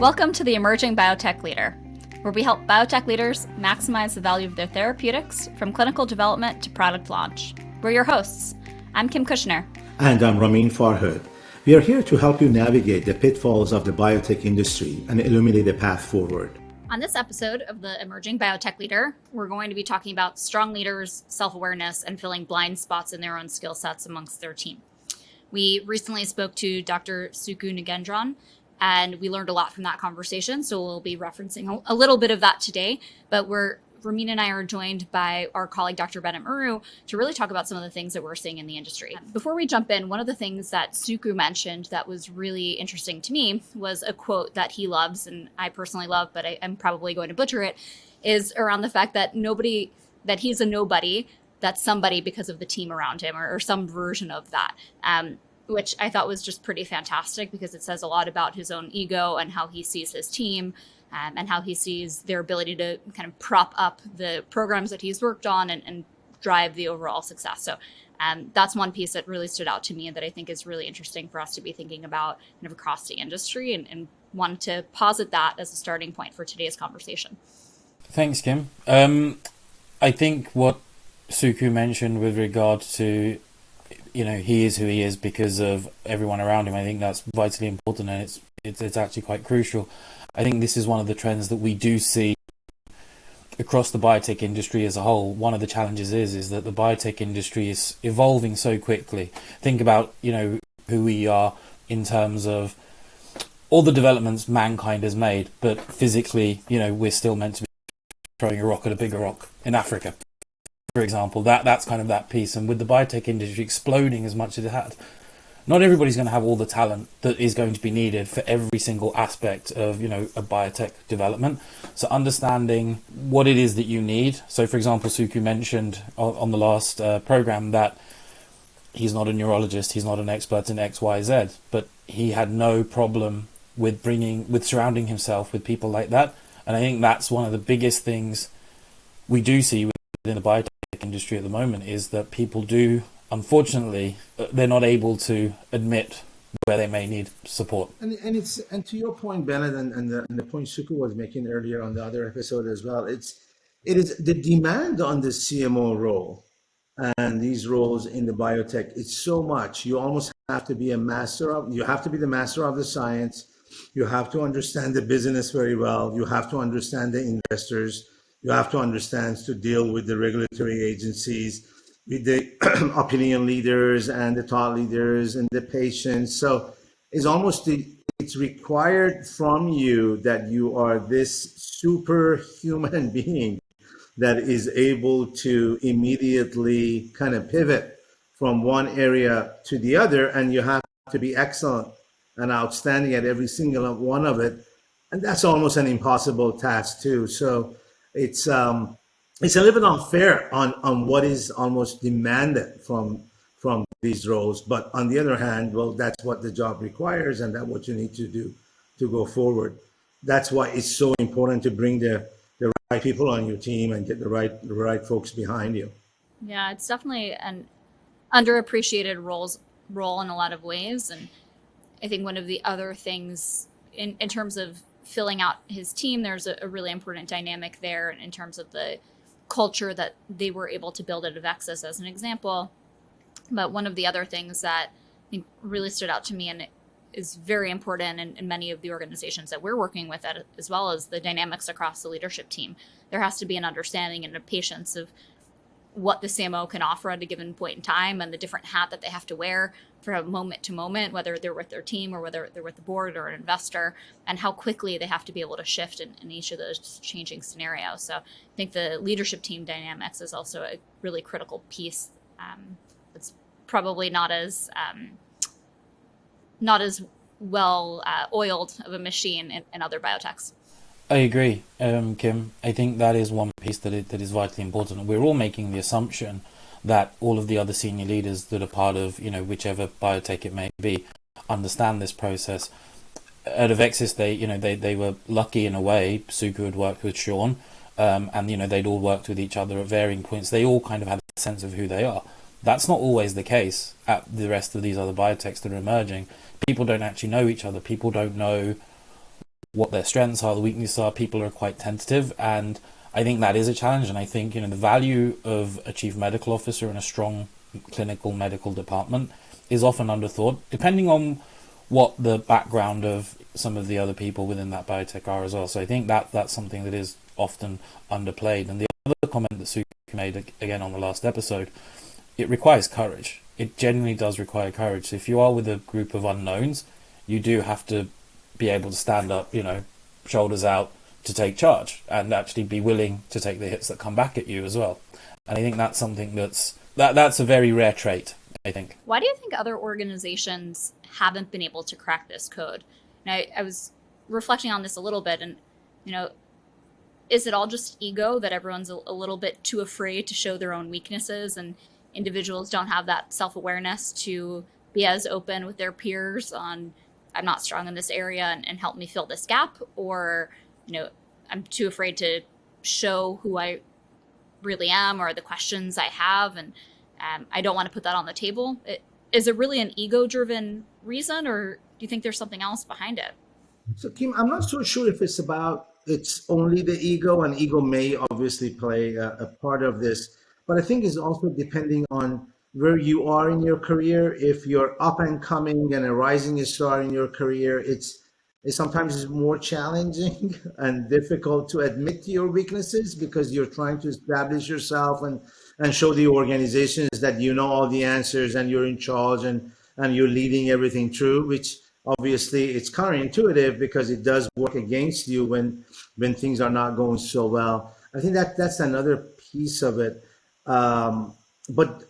Welcome to the Emerging Biotech Leader, where we help biotech leaders maximize the value of their therapeutics from clinical development to product launch. We're your hosts. I'm Kim Kushner. And I'm Ramin Farhood. We are here to help you navigate the pitfalls of the biotech industry and illuminate the path forward. On this episode of the Emerging Biotech Leader, we're going to be talking about strong leaders, self-awareness, and filling blind spots in their own skill sets amongst their team. We recently spoke to Dr. Suku Nagendran, and we learned a lot from that conversation, so we'll be referencing a little bit of that today. But Ramin and I are joined by our colleague, Dr. Benit Maru, to really talk about some of the things that we're seeing in the industry. Before we jump in, one of the things that Suku mentioned that was really interesting to me was a quote that he loves, and I personally love, but I'm probably going to butcher it, is around the fact that he's a nobody, that's somebody because of the team around him, or some version of that. Which I thought was just pretty fantastic because it says a lot about his own ego and how he sees his team and how he sees their ability to kind of prop up the programs that he's worked on and drive the overall success. So that's one piece that really stood out to me and that I think is really interesting for us to be thinking about kind of across the industry and wanted to posit that as a starting point for today's conversation. Thanks, Kim. I think what Suku mentioned with regard to he is who he is because of everyone around him. I think that's vitally important, and it's actually quite crucial. I think this is one of the trends that we do see across the biotech industry as a whole. One of the challenges is that the biotech industry is evolving so quickly. Think about, who we are in terms of all the developments mankind has made, but physically, we're still meant to be throwing a rock at a bigger rock in Africa. For example, that's kind of that piece. And with the biotech industry exploding as much as it had, not everybody's going to have all the talent that is going to be needed for every single aspect of, a biotech development. So understanding what it is that you need. So, for example, Suku mentioned on the last program that he's not a neurologist, he's not an expert in X, Y, Z, but he had no problem with surrounding himself with people like that. And I think that's one of the biggest things we do see within the biotech industry at the moment, is that people do, unfortunately, they're not able to admit where they may need support. And to your point, Benit, and the point Suku was making earlier on the other episode as well, it is the demand on the CMO role and these roles in the biotech. It's so much. You almost have to be the master of the science. You have to understand the business very well. You have to understand the investors. You have to understand to deal with the regulatory agencies, with the opinion leaders and the thought leaders and the patients. So it's required from you that you are this superhuman being that is able to immediately kind of pivot from one area to the other, and you have to be excellent and outstanding at every single one of it. And that's almost an impossible task too. So it's a little bit unfair on what is almost demanded from these roles. But on the other hand, well, that's what the job requires, and that's what you need to do to go forward. That's why it's so important to bring the right people on your team and get the right folks behind you. Yeah, it's definitely an underappreciated role in a lot of ways. And I think one of the other things in terms of filling out his team, there's a really important dynamic there in terms of the culture that they were able to build at Avexis as an example. But one of the other things that I think really stood out to me and is very important in many of the organizations that we're working with, as well as the dynamics across the leadership team, there has to be an understanding and a patience of what the CMO can offer at a given point in time and the different hat that they have to wear from moment to moment, whether they're with their team or whether they're with the board or an investor, and how quickly they have to be able to shift in each of those changing scenarios. So I think the leadership team dynamics is also a really critical piece. It's probably not as well oiled of a machine in other biotechs. I agree, Kim. I think that is one piece that is vitally important. We're all making the assumption that all of the other senior leaders that are part of, whichever biotech it may be, understand this process. At Avexis, they were lucky in a way. Suku had worked with Sean, and they'd all worked with each other at varying points. They all kind of had a sense of who they are. That's not always the case at the rest of these other biotechs that are emerging. People don't actually know each other. People don't know what their strengths are, the weaknesses are. People are quite tentative, and I think that is a challenge. And I think, the value of a chief medical officer and a strong clinical medical department is often underthought, depending on what the background of some of the other people within that biotech are as well. So I think that's something that is often underplayed. And the other comment that Suku made again on the last episode, it requires courage. It genuinely does require courage. So if you are with a group of unknowns, you do have to be able to stand up, shoulders out, to take charge and actually be willing to take the hits that come back at you as well. And I think that's something that's a very rare trait, I think. Why do you think other organizations haven't been able to crack this code? And I was reflecting on this a little bit, and is it all just ego that everyone's a little bit too afraid to show their own weaknesses, and individuals don't have that self-awareness to be as open with their peers on, I'm not strong in this area and help me fill this gap? Or I'm too afraid to show who I really am or the questions I have, and I don't want to put that on the table. Is it really an ego-driven reason, or do you think there's something else behind it? So, Kim, I'm not so sure if it's only the ego, and ego may obviously play a part of this, but I think it's also depending on where you are in your career. If you're up and coming and a rising star in your career, it sometimes is more challenging and difficult to admit to your weaknesses, because you're trying to establish yourself and show the organizations that you know all the answers and you're in charge and you're leading everything through, which obviously it's counterintuitive because it does work against you when things are not going so well. I think that's another piece of it. But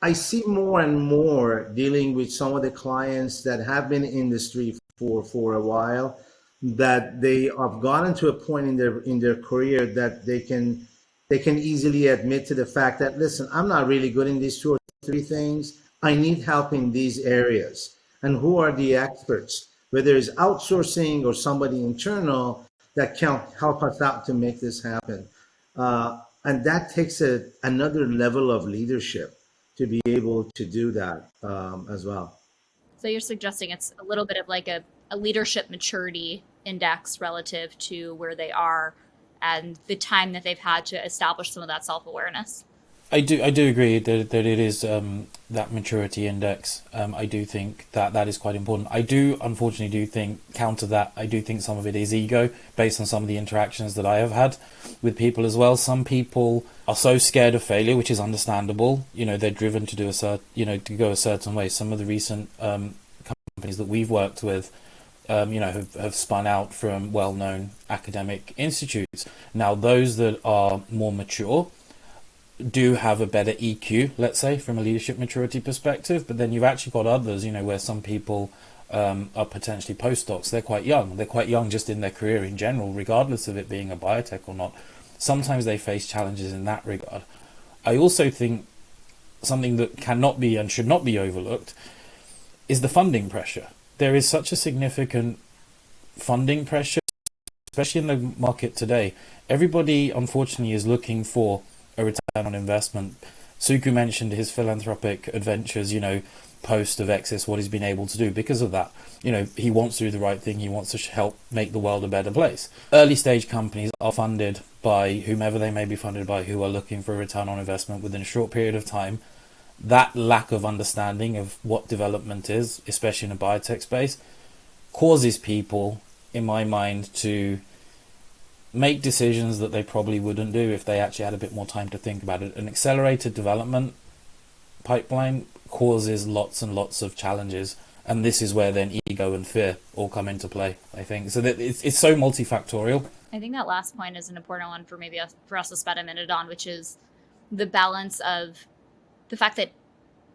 I see more and more dealing with some of the clients that have been in the industry for a while, that they have gotten to a point in their career that they can easily admit to the fact that, listen, I'm not really good in these 2 or 3 things. I need help in these areas. And who are the experts, whether it's outsourcing or somebody internal, that can help us out to make this happen? And that takes another level of leadership to be able to do that as well. So you're suggesting it's a little bit of like a leadership maturity index relative to where they are and the time that they've had to establish some of that self-awareness. I do agree that it is that maturity index. I do think that is quite important. I do unfortunately think counter that. I do think some of it is ego, based on some of the interactions that I have had with people as well. Some people are so scared of failure, which is understandable. They're driven to do to go a certain way. Some of the recent companies that we've worked with, have spun out from well-known academic institutes. Now, those that are more mature do have a better EQ, let's say, from a leadership maturity perspective. But then you've actually got others, where some people are potentially postdocs. They're quite young. They're quite young just in their career in general, regardless of it being a biotech or not. Sometimes they face challenges in that regard. I also think something that cannot be and should not be overlooked is the funding pressure. There is such a significant funding pressure, especially in the market today. Everybody, unfortunately, is looking for a return on investment. Suku mentioned his philanthropic adventures, post Avexis, what he's been able to do because of that. He wants to do the right thing. He wants to help make the world a better place. Early stage companies are funded by whomever they may be funded by, who are looking for a return on investment within a short period of time. That lack of understanding of what development is, especially in a biotech space, causes people, in my mind, to make decisions that they probably wouldn't do if they actually had a bit more time to think about it. An accelerated development pipeline causes lots and lots of challenges, and this is where then ego and fear all come into play, I think. So that it's so multifactorial. I think that last point is an important one for us to spend a minute on, which is the balance of the fact that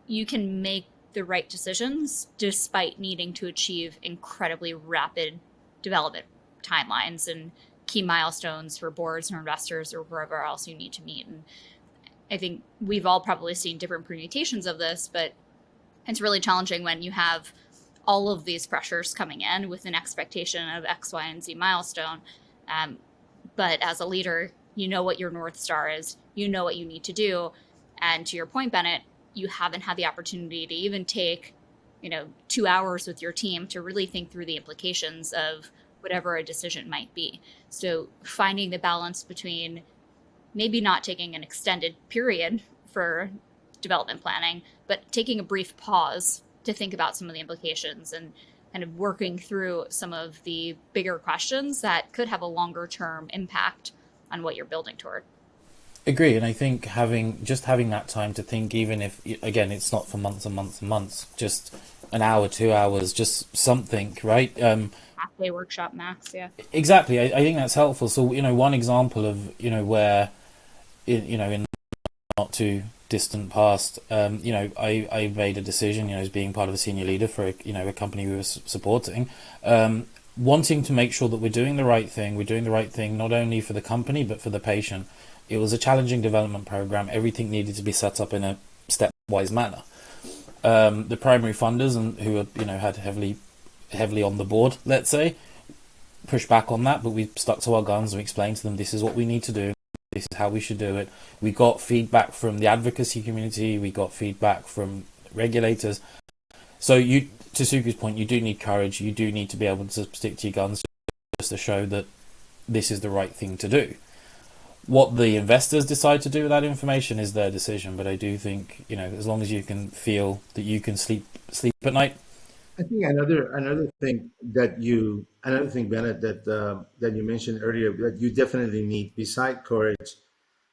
you can make the right decisions despite needing to achieve incredibly rapid development timelines and key milestones for boards or investors or whoever else you need to meet. And I think we've all probably seen different permutations of this, but it's really challenging when you have all of these pressures coming in with an expectation of X, Y, and Z milestone. But as a leader, you know what your North Star is, you know what you need to do. And to your point, Benit, you haven't had the opportunity to even take, 2 hours with your team to really think through the implications of whatever a decision might be. So finding the balance between maybe not taking an extended period for development planning, but taking a brief pause to think about some of the implications and kind of working through some of the bigger questions that could have a longer term impact on what you're building toward. Agree, and I think having that time to think, even if again it's not for months and months and months, just an hour, 2 hours, just something, right? Half-day workshop max, yeah. Exactly. I think that's helpful. So one example of where in not too distant past, I made a decision, as being part of a senior leader for a company we were supporting, wanting to make sure that we're doing the right thing. We're doing the right thing not only for the company but for the patient. It was a challenging development program. Everything needed to be set up in a stepwise manner. The primary funders and who had heavily on the board, let's say, pushed back on that, but we stuck to our guns and we explained to them this is what we need to do. This is how we should do it. We got feedback from the advocacy community. We got feedback from regulators. So to Suku's point, you do need courage. You do need to be able to stick to your guns just to show that this is the right thing to do. What the investors decide to do with that information is their decision. But I do think, as long as you can feel that you can sleep at night. I think another thing, Bennett, that you mentioned earlier, that you definitely need, beside courage,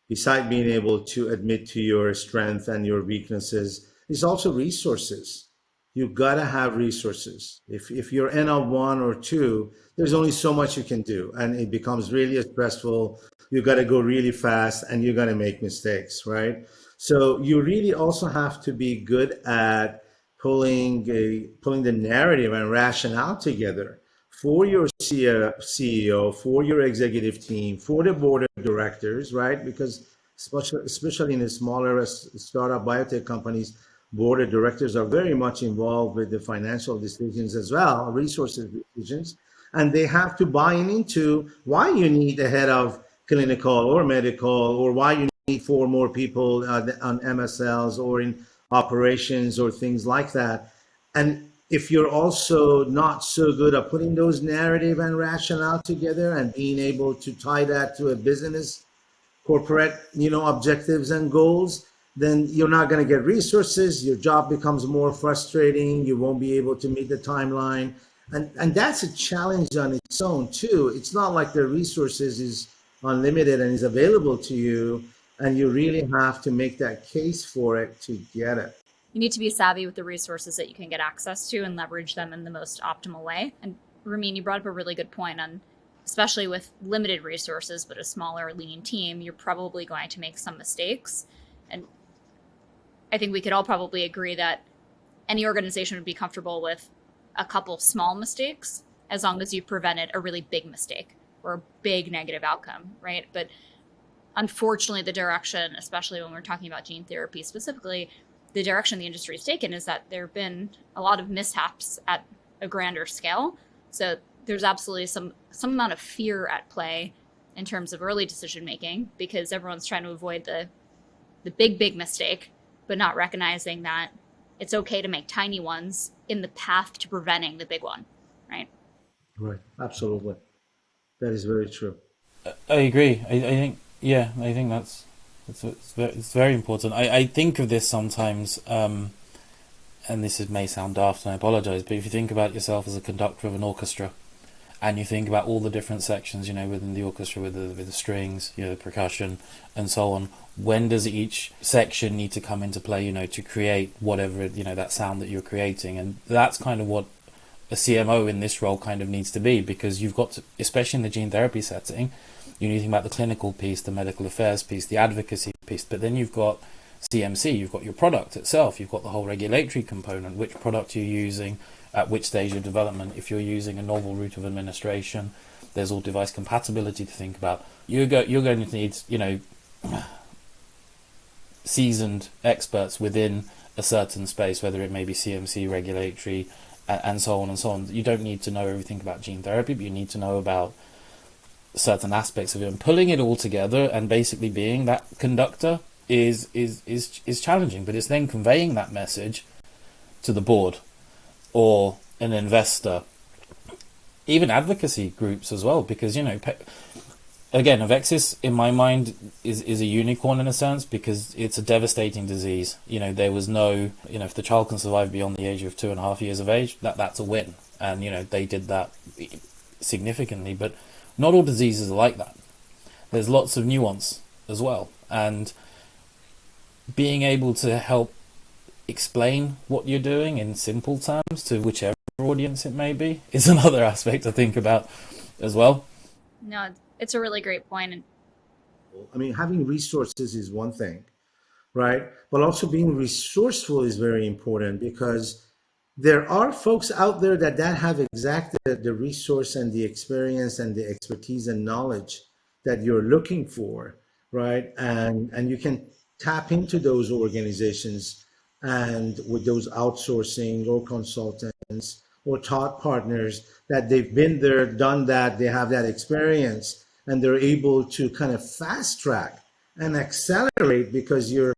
beside being able to admit to your strength and your weaknesses, is also resources. You've got to have resources. If you're N of one or two, there's only so much you can do, and it becomes really stressful. You got to go really fast, and you're going to make mistakes, right? So you really also have to be good at pulling the narrative and rationale together for your CEO, for your executive team, for the board of directors, right? Because especially in the smaller startup biotech companies, board of directors are very much involved with the financial decisions as well, resources decisions, and they have to buy into why you need a head of clinical or medical, or why you need 4 more people on MSLs or in operations or things like that. And if you're also not so good at putting those narrative and rationale together and being able to tie that to a business corporate objectives and goals, then you're not going to get resources. Your job becomes more frustrating. You won't be able to meet the timeline, and that's a challenge on its own too. It's not like the resources is unlimited and is available to you, and you really have to make that case for it to get it. You need to be savvy with the resources that you can get access to and leverage them in the most optimal way. And Ramin, you brought up a really good point on, especially with limited resources, but a smaller, lean team, you're probably going to make some mistakes. And I think we could all probably agree that any organization would be comfortable with a couple small mistakes as long as you prevented a really big mistake or a big negative outcome, right? But unfortunately, the direction, especially when we're talking about gene therapy specifically, the direction the industry has taken is that there have been a lot of mishaps at a grander scale. So there's absolutely some amount of fear at play in terms of early decision making, because everyone's trying to avoid the big mistake, but not recognizing that it's okay to make tiny ones in the path to preventing the big one, right? Right, absolutely. That is very true. I agree. I think, yeah, I think it's very important. I think of this sometimes, and this may sound daft, and I apologize, but if you think about yourself as a conductor of an orchestra, and you think about all the different sections, within the orchestra, with the strings, the percussion, and so on, when does each section need to come into play, to create whatever, that sound that you're creating? And that's kind of what a CMO in this role kind of needs to be, because you've got to, especially in the gene therapy setting, you need to think about the clinical piece, the medical affairs piece, the advocacy piece, but then you've got CMC, you've got your product itself, you've got the whole regulatory component, which product you're using, at which stage of development. If you're using a novel route of administration, there's all device compatibility to think about. You're going to need, seasoned experts within a certain space, whether it may be CMC, regulatory, and so on and so on. You don't need to know everything about gene therapy, but you need to know about certain aspects of it. And pulling it all together and basically being that conductor is challenging. But it's then conveying that message to the board or an investor even advocacy groups as well, because, again, Avexis, in my mind, is a unicorn in a sense, because it's a devastating disease. There was no, if the child can survive beyond the age of 2.5 years of age, that's a win. And, they did that significantly, but not all diseases are like that. There's lots of nuance as well. And being able to help explain what you're doing in simple terms to whichever audience it may be is another aspect to think about as well. No, it's a really great point. I mean, having resources is one thing, right? But also being resourceful is very important, because there are folks out there that have exactly the resource and the experience and the expertise and knowledge that you're looking for, right? And you can tap into those organizations, and with those outsourcing or consultants or thought partners, that they've been there, done that, they have that experience, and they're able to kind of fast track and accelerate, because you're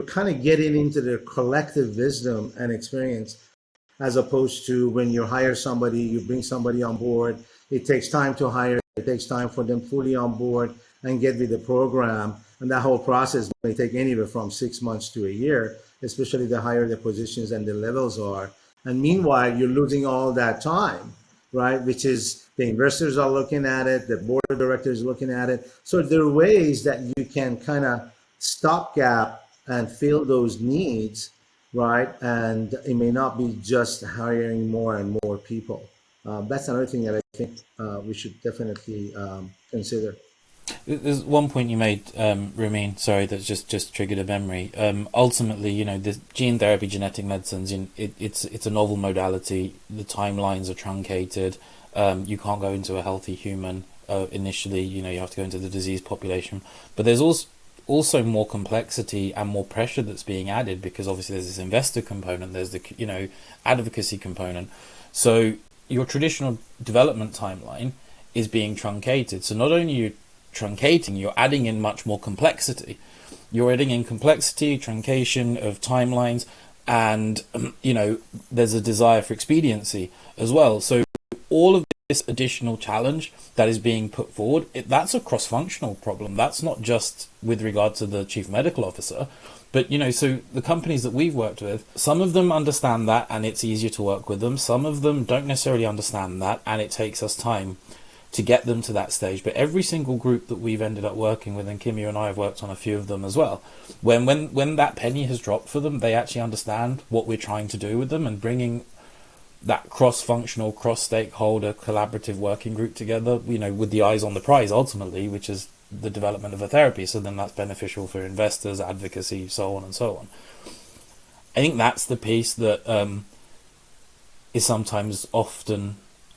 kind of getting into their collective wisdom and experience, as opposed to when you hire somebody, you bring somebody on board, it takes time to hire, it takes time for them fully on board and get with the program. And that whole process may take anywhere from 6 months to a year, especially the higher the positions and the levels are. And meanwhile, you're losing all that time, right? Which is, the investors are looking at it, the board of directors looking at it. So there are ways that you can kind of stopgap and fill those needs, right? And it may not be just hiring more and more people. That's another thing that I think we should definitely consider. There's one point you made, Ramin, sorry, that's just triggered a memory. Ultimately, the gene therapy, genetic medicines, it's a novel modality. The timelines are truncated. You can't go into a healthy human initially. You have to go into the diseased population. But there's also more complexity and more pressure that's being added, because obviously there's this investor component, there's the advocacy component. So your traditional development timeline is being truncated. So not only you truncating, you're adding in much more complexity. You're adding in complexity, truncation of timelines, and there's a desire for expediency as well. So all of this additional challenge that is being put forward, that's a cross-functional problem. That's not just with regard to the chief medical officer, but so the companies that we've worked with, some of them understand that and it's easier to work with them. Some of them don't necessarily understand that, and it takes us time to get them to that stage. But every single group that we've ended up working with, and Kim, you and I have worked on a few of them as well, when that penny has dropped for them, they actually understand what we're trying to do with them, and bringing that cross-functional, cross-stakeholder, collaborative working group together, with the eyes on the prize ultimately, which is the development of a therapy. So then that's beneficial for investors, advocacy, so on and so on. I think that's the piece that is sometimes often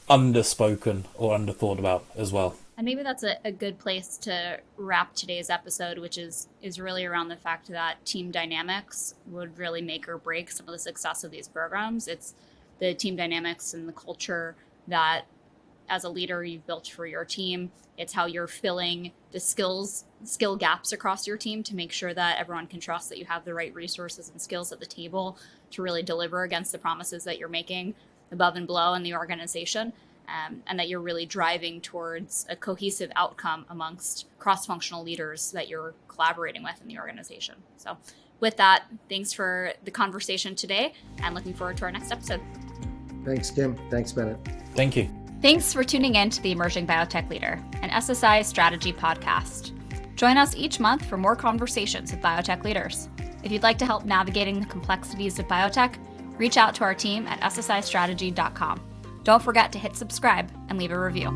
underspoken or underthought about as well. And maybe that's a good place to wrap today's episode, which is really around the fact that team dynamics would really make or break some of the success of these programs. It's the team dynamics and the culture that, as a leader, you've built for your team. It's how you're filling the skill gaps across your team to make sure that everyone can trust that you have the right resources and skills at the table to really deliver against the promises that you're making above and below in the organization, and that you're really driving towards a cohesive outcome amongst cross-functional leaders that you're collaborating with in the organization. So with that, thanks for the conversation today, and looking forward to our next episode. Thanks, Kim. Thanks, Benit. Thank you. Thanks for tuning in to the Emerging Biotech Leader, an SSI strategy podcast. Join us each month for more conversations with biotech leaders. If you'd like to help navigating the complexities of biotech, reach out to our team at ssistrategy.com. Don't forget to hit subscribe and leave a review.